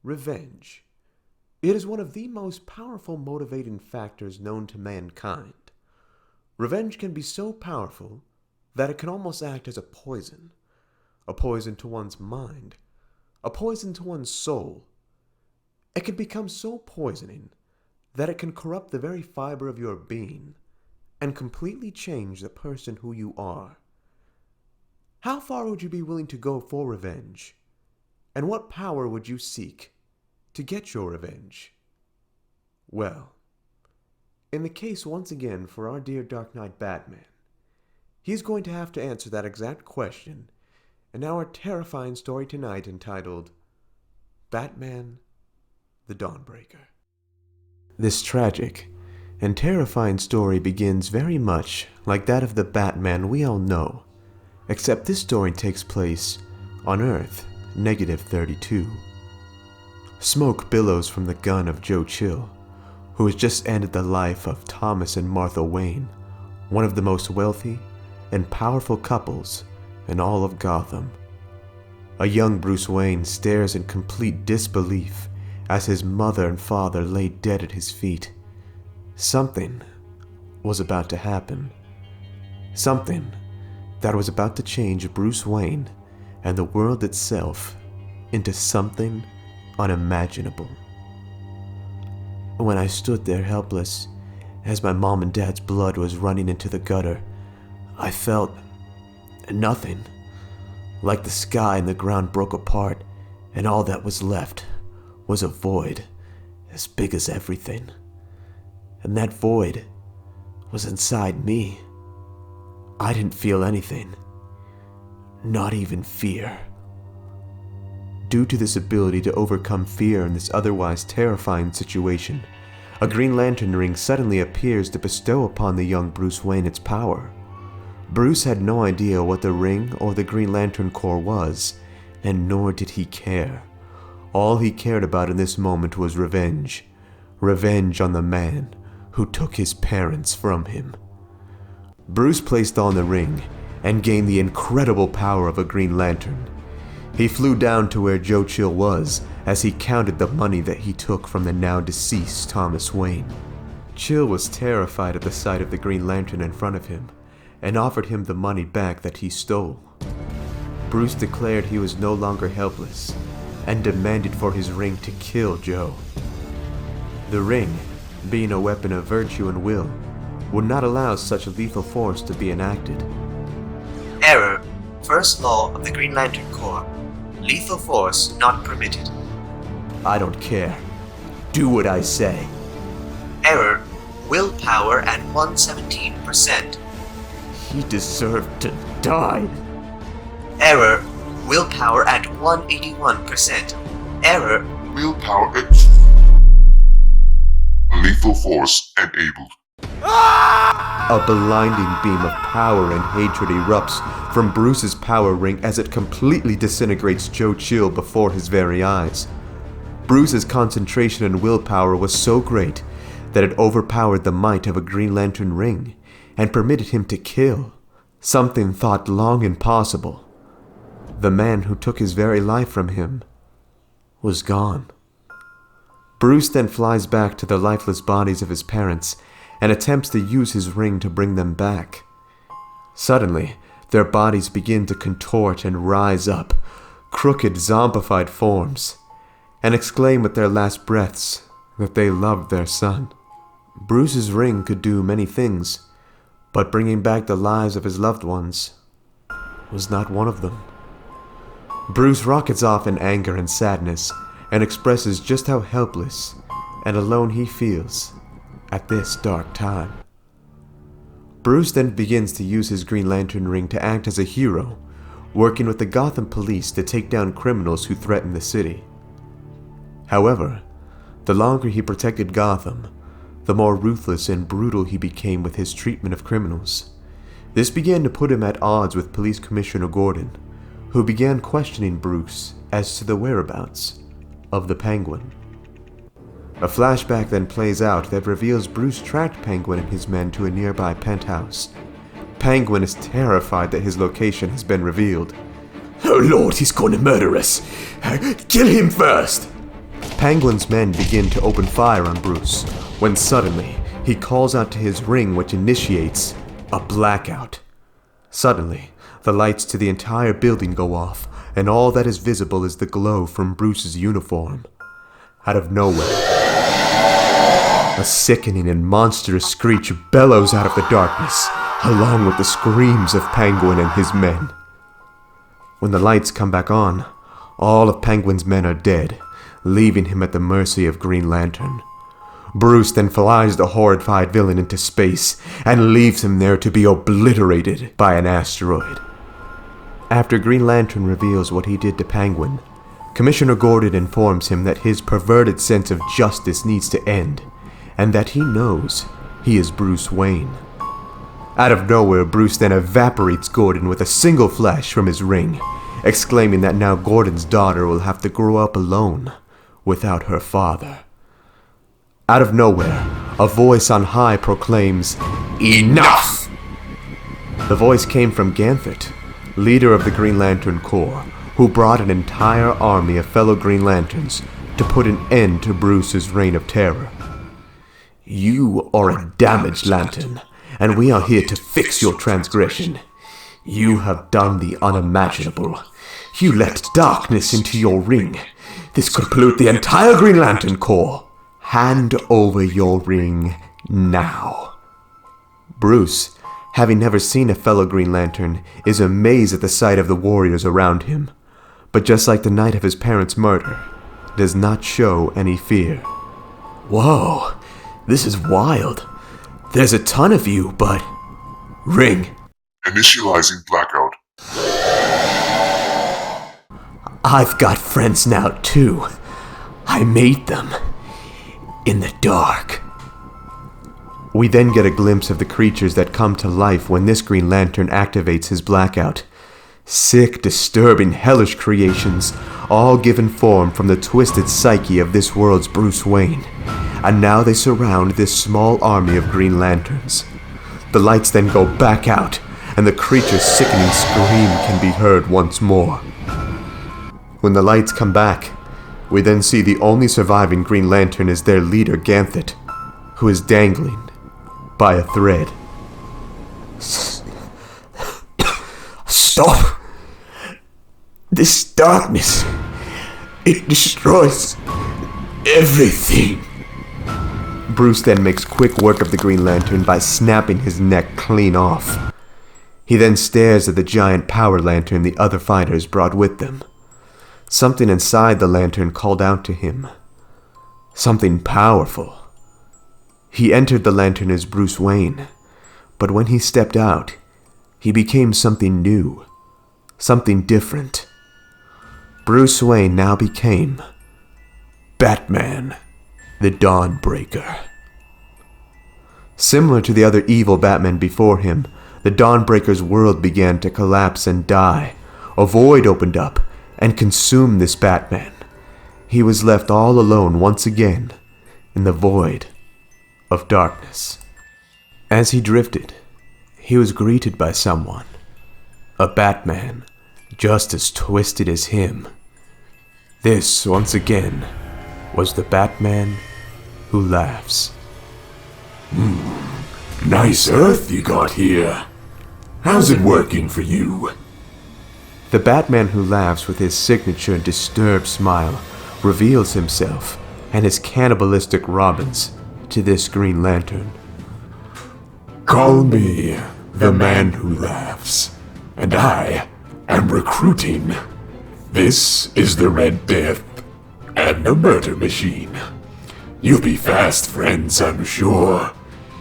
Revenge. It is one of the most powerful motivating factors known to mankind. Revenge can be so powerful that it can almost act as a poison to one's mind, a poison to one's soul. It can become so poisoning that it can corrupt the very fiber of your being and completely change the person who you are. How far would you be willing to go for revenge? And what power would you seek to get your revenge? Well, in the case once again for our dear Dark Knight Batman, he's going to have to answer that exact question in our terrifying story tonight entitled Batman the Dawnbreaker. This tragic and terrifying story begins very much like that of the Batman we all know, except this story takes place on Earth, -32. Smoke billows from the gun of Joe Chill, who has just ended the life of Thomas and Martha Wayne, one of the most wealthy and powerful couples in all of Gotham. A young Bruce Wayne stares in complete disbelief as his mother and father lay dead at his feet. Something was about to happen. Something that was about to change Bruce Wayne and the world itself into something unimaginable. When I stood there helpless, as my mom and dad's blood was running into the gutter, I felt nothing. Like the sky and the ground broke apart, and all that was left was a void as big as everything. And that void was inside me. I didn't feel anything, not even fear. Due to this ability to overcome fear in this otherwise terrifying situation, a Green Lantern ring suddenly appears to bestow upon the young Bruce Wayne its power. Bruce had no idea what the ring or the Green Lantern Corps was, and nor did he care. All he cared about in this moment was revenge. Revenge on the man who took his parents from him. Bruce placed on the ring and gained the incredible power of a Green Lantern. He flew down to where Joe Chill was as he counted the money that he took from the now deceased Thomas Wayne. Chill was terrified at the sight of the Green Lantern in front of him and offered him the money back that he stole. Bruce declared he was no longer helpless and demanded for his ring to kill Joe. The ring, being a weapon of virtue and will, would not allow such lethal force to be enacted. Error. First law of the Green Lantern Corps. Lethal force not permitted. I don't care. Do what I say. Error. Willpower at 117%. He deserved to die. Error. Willpower at 181%. Error. Willpower at lethal force enabled. A blinding beam of power and hatred erupts from Bruce's power ring as it completely disintegrates Joe Chill before his very eyes. Bruce's concentration and willpower was so great that it overpowered the might of a Green Lantern ring and permitted him to kill something thought long impossible. The man who took his very life from him was gone. Bruce then flies back to the lifeless bodies of his parents and attempts to use his ring to bring them back. Suddenly, their bodies begin to contort and rise up, crooked, zombified forms, and exclaim with their last breaths that they loved their son. Bruce's ring could do many things, but bringing back the lives of his loved ones was not one of them. Bruce rockets off in anger and sadness and expresses just how helpless and alone he feels at this dark time. Bruce then begins to use his Green Lantern ring to act as a hero, working with the Gotham police to take down criminals who threaten the city. However, the longer he protected Gotham, the more ruthless and brutal he became with his treatment of criminals. This began to put him at odds with Police Commissioner Gordon, who began questioning Bruce as to the whereabouts of the Penguin. A flashback then plays out that reveals Bruce tracked Penguin and his men to a nearby penthouse. Penguin is terrified that his location has been revealed. Oh Lord, he's going to murder us. Kill him first. Penguin's men begin to open fire on Bruce, when suddenly he calls out to his ring, which initiates a blackout. Suddenly, the lights to the entire building go off, and all that is visible is the glow from Bruce's uniform. Out of nowhere, a sickening and monstrous screech bellows out of the darkness, along with the screams of Penguin and his men. When the lights come back on, all of Penguin's men are dead, leaving him at the mercy of Green Lantern. Bruce then flies the horrified villain into space and leaves him there to be obliterated by an asteroid. After Green Lantern reveals what he did to Penguin, Commissioner Gordon informs him that his perverted sense of justice needs to end, and that he knows he is Bruce Wayne. Out of nowhere, Bruce then evaporates Gordon with a single flash from his ring, exclaiming that now Gordon's daughter will have to grow up alone without her father. Out of nowhere, a voice on high proclaims, "Enough!" The voice came from Ganthet, leader of the Green Lantern Corps, who brought an entire army of fellow Green Lanterns to put an end to Bruce's reign of terror. "You are a damaged lantern, and we are here to fix your transgression. You have done the unimaginable. You let darkness into your ring. This could pollute the entire Green Lantern Corps. Hand over your ring now." Bruce, having never seen a fellow Green Lantern, is amazed at the sight of the warriors around him, but just like the night of his parents' murder, does not show any fear. "Whoa, this is wild. There's a ton of you, but..." Ring. Initializing blackout. "I've got friends now too. I made them. In the dark." We then get a glimpse of the creatures that come to life when this Green Lantern activates his blackout. Sick, disturbing, hellish creations, all given form from the twisted psyche of this world's Bruce Wayne. And now they surround this small army of Green Lanterns. The lights then go back out, and the creature's sickening scream can be heard once more. When the lights come back, we then see the only surviving Green Lantern is their leader, Ganthet, who is dangling by a thread. "Stop! This darkness, it destroys everything." Bruce then makes quick work of the Green Lantern by snapping his neck clean off. He then stares at the giant power lantern the other fighters brought with them. Something inside the lantern called out to him. Something powerful. He entered the lantern as Bruce Wayne, but when he stepped out, he became something new, something different. Bruce Wayne now became Batman, the Dawnbreaker. Similar to the other evil Batmen before him, the Dawnbreaker's world began to collapse and die. A void opened up and consumed this Batman. He was left all alone once again in the void of darkness. As he drifted, he was greeted by someone, a Batman just as twisted as him. This, once again, was the Batman who laughs. Nice Earth you got here. How's it working for you? The Batman who laughs with his signature disturbed smile reveals himself and his cannibalistic robins to this Green Lantern. Call me the man who laughs, and I am recruiting. This is the Red Death and the Murder Machine. You'll be fast friends, I'm sure.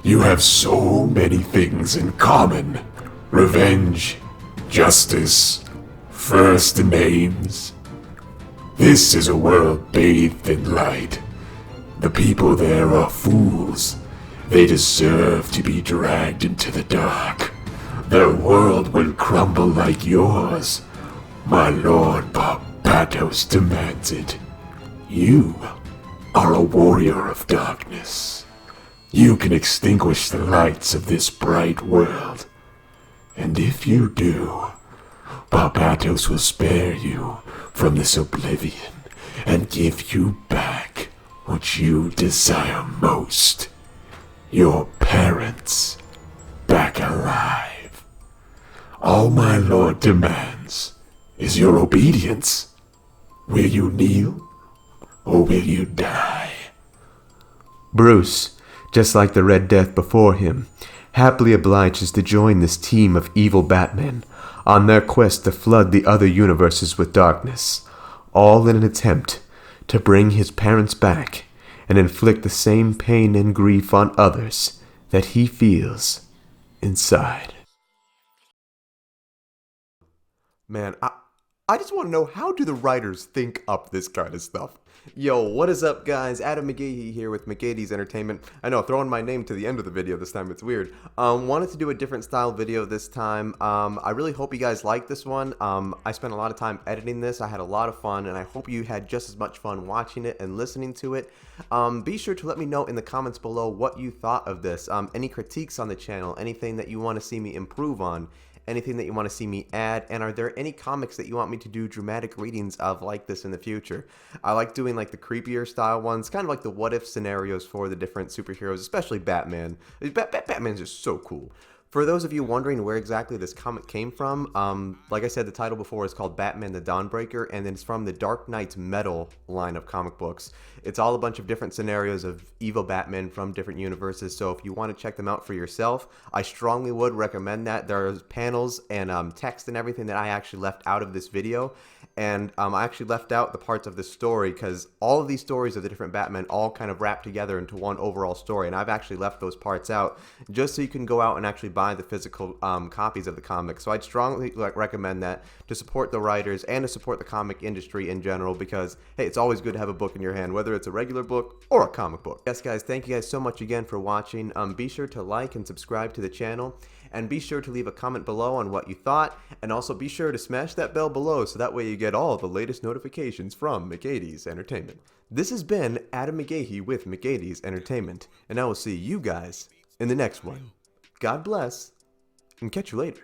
You have so many things in common. Revenge, justice, first names. This is a world bathed in light. The people there are fools. They deserve to be dragged into the dark. Their world will crumble like yours. My Lord Barbatos demands it. You are a warrior of darkness. You can extinguish the lights of this bright world. And if you do, Barbatos will spare you from this oblivion and give you back what you desire most. Your parents back alive. All my lord demands is your obedience. Will you kneel or will you die? Bruce, just like the Red Death before him, happily obliges to join this team of evil Batmen on their quest to flood the other universes with darkness, all in an attempt to bring his parents back and inflict the same pain and grief on others that he feels inside. Man, I just want to know, how do the writers think up this kind of stuff? Yo, what is up, guys? Adam Mc80 here with Mc80s Entertainment. I know, throwing my name to the end of the video this time, it's weird. Wanted to do a different style video this time. I really hope you guys like this one. I spent a lot of time editing this. I had a lot of fun, and I hope you had just as much fun watching it and listening to it. Be sure to let me know in the comments below what you thought of this. Any critiques on the channel, anything that you want to see me improve on, anything that you want to see me add, and are there any comics that you want me to do dramatic readings of like this in the future? I like doing like the creepier style ones, kind of like the what if scenarios for the different superheroes, especially Batman. Batman's just so cool. For those of you wondering where exactly this comic came from, like I said, the title before is called Batman the Dawnbreaker, and it's from the Dark Knight's Metal line of comic books. It's all a bunch of different scenarios of evil Batman from different universes, so if you want to check them out for yourself, I strongly would recommend that. There's panels and text and everything that I actually left out of this video, and I actually left out the parts of the story because all of these stories of the different Batman all kind of wrap together into one overall story, and I've actually left those parts out just so you can go out and actually buy the physical copies of the comic. So I'd strongly recommend that to support the writers and to support the comic industry in general, because hey, it's always good to have a book in your hand, whether it's a regular book or a comic book. Yes guys, thank you guys so much again for watching. Be sure to like and subscribe to the channel, and be sure to leave a comment below on what you thought, and also be sure to smash that bell below so that way you get all the latest notifications from Mc80s Entertainment. This has been Adam Mc80 with Mc80s Entertainment, and I will see you guys in the next one. God bless, and catch you later.